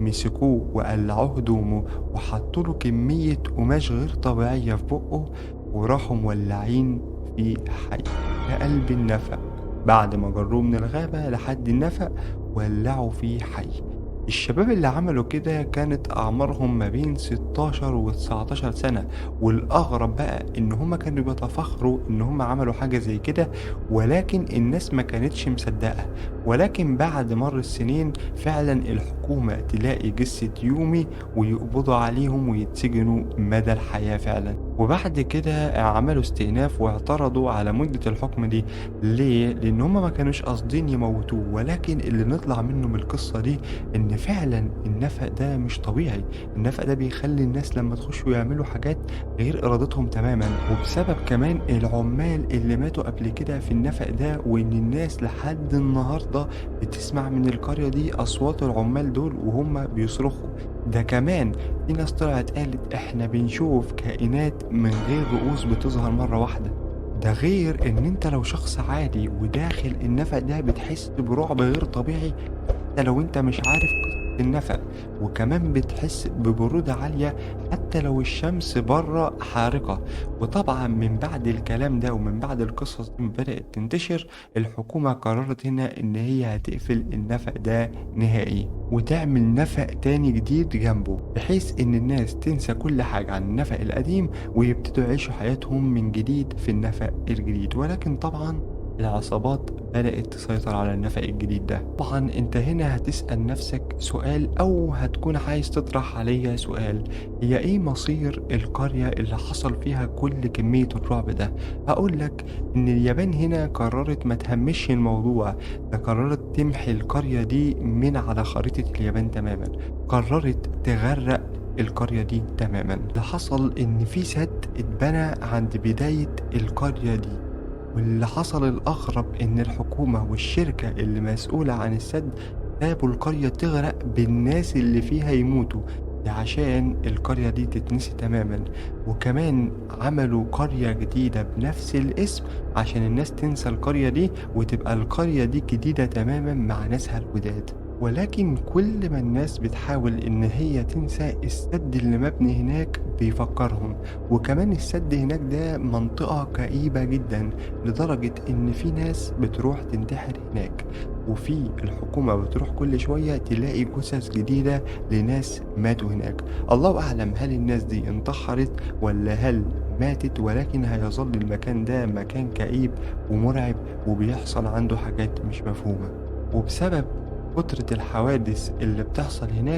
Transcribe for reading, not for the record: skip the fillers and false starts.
مسكوه وقلعوه هدومه وحطوا له كمية قماش غير طبيعية في بقه، وراحوا مولعين في حي في قلب النفق. بعد ما جروه من الغابة لحد النفق ولعوا فيه حي. الشباب اللي عملوا كده كانت أعمارهم ما بين 16 و 19 سنة، والأغرب بقى إن هما كانوا بيتفاخروا إن هما عملوا حاجة زي كده، ولكن الناس ما كانتش مصدقة. ولكن بعد مر السنين فعلا الحكومة تلاقي جثة يومي ويقبضوا عليهم ويتسجنوا مدى الحياة فعلا. وبعد كده عملوا استئناف واعترضوا على مدة الحكم دي. ليه؟ لأن هما ما كانوش قاصدين يموتوه، ولكن اللي نطلع منه من القصة دي إن فعلا النفق ده مش طبيعي. النفق ده بيخلي الناس لما تخشوا يعملوا حاجات غير إرادتهم تماما، وبسبب كمان العمال اللي ماتوا قبل كده في النفق ده، وإن الناس لحد النهاردة بتسمع من القرية دي أصوات العمال دول وهم بيصرخوا. ده كمان في ناس طلعت قالت إحنا بنشوف كائنات من غير رؤوس بتظهر مرة واحدة. ده غير إن أنت لو شخص عادي وداخل النفق ده بتحس برعب غير طبيعي حتى لو انت مش عارف قصة النفق. وكمان بتحس ببرودة عالية حتى لو الشمس بره حارقة. وطبعا من بعد الكلام ده ومن بعد القصص دي بدأت تنتشر، الحكومة قررت هنا ان هي هتقفل النفق ده نهائي وتعمل نفق تاني جديد جنبه، بحيث ان الناس تنسى كل حاجة عن النفق القديم ويبتدوا يعيشوا حياتهم من جديد في النفق الجديد. ولكن طبعا العصابات بدأت تسيطر على النفق الجديد ده. طبعا انت هنا هتسأل نفسك سؤال او هتكون عايز تطرح عليا سؤال: هي ايه مصير القرية اللي حصل فيها كل كمية الرعب ده؟ هقول لك ان اليابان هنا قررت ما تهمش الموضوع ده، قررت تمحي القرية دي من على خريطة اليابان تماما، قررت تغرق القرية دي تماما. اللي حصل ان في سد اتبنى عند بداية القرية دي، واللي حصل الأغرب إن الحكومة والشركة اللي مسؤولة عن السد سابوا القرية تغرق بالناس اللي فيها يموتوا، ده عشان القرية دي تتنسي تماما. وكمان عملوا قرية جديدة بنفس الاسم عشان الناس تنسى القرية دي وتبقى القرية دي جديدة تماما مع ناسها الجداد. ولكن كل ما الناس بتحاول إن هي تنسى السد اللي مبني هناك بيفكرهم. وكمان السد هناك ده منطقة كئيبة جدا لدرجة إن في ناس بتروح تنتحر هناك، وفي الحكومة بتروح كل شوية تلاقي جثث جديدة لناس ماتوا هناك. الله أعلم هل الناس دي انتحرت ولا هل ماتت، ولكن هيظل المكان ده مكان كئيب ومرعب وبيحصل عنده حاجات مش مفهومة. وبسبب كترة الحوادث اللي بتحصل هناك